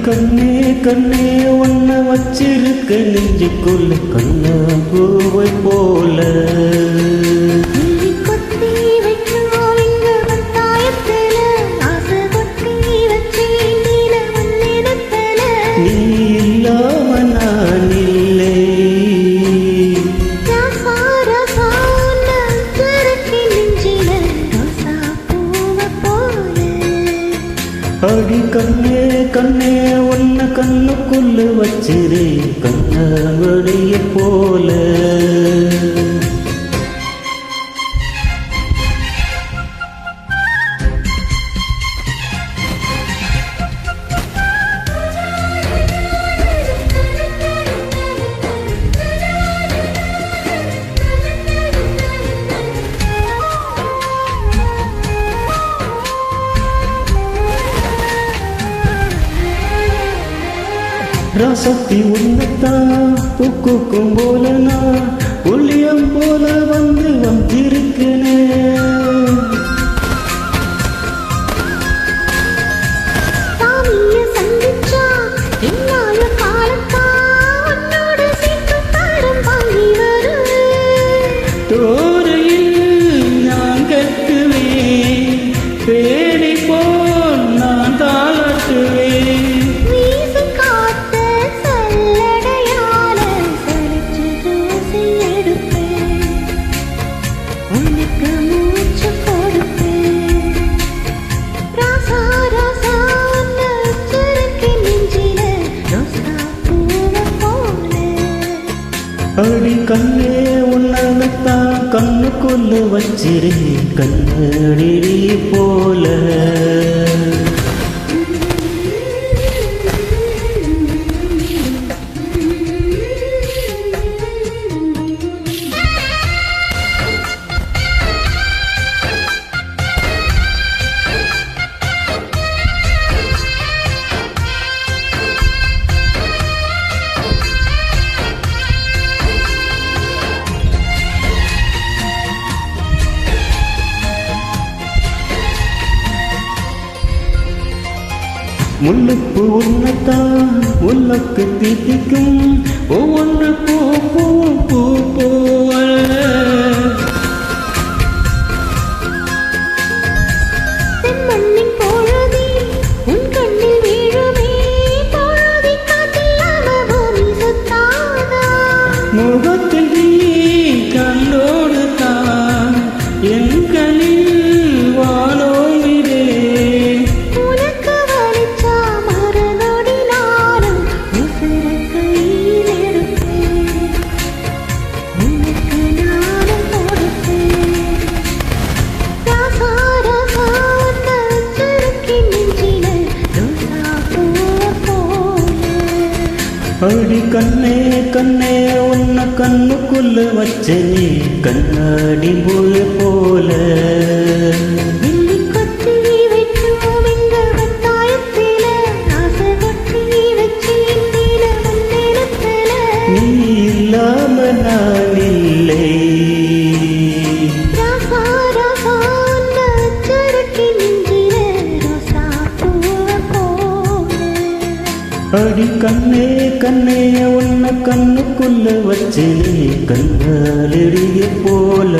கண்ணே கண்ணே ஒன்ன வச்சிருக்க நெஞ்சுக்குள்ள கண்ணா பூவை போல நீ இல்லாம நான் இல்லை. அடி கண்ணே கண்ணே ஒன்ன கண்ணுக்குள்ள வச்சிரு கண்ணாடிய போல ராசத்தி உன்னத்தான் பூக்கும் போலனா ஒளியம் போல வந்து வந்திருக்கனே தோரையில் நான் கட்டுவேன் பேடி போல் நான் தாளாட்டுவேன். அடி கண்ணே உன்னத்தான் கண்ணுக்குள்ள வச்சிரு கண்ணாடி போல முல்லுப்பு உன்னத்தான் முல்லுக்கு தீட்டிக்கும் ஒவ்வொன்று பூ பூ பூ போல முகத்தில் நீ கண்ணோடு தான் என் கண்ணில் வானோவிடே அடி கண்ணே கண்ணே உன்ன கண்ணுக்குள்ள வச்ச நீ கண்ணாடி போல நீ இல்லாம நான் இல்லை. அடி கண்ணே கண்ணே உன்ன கண்ணுக்குள்ள வச்சு கண்ணாடிய போல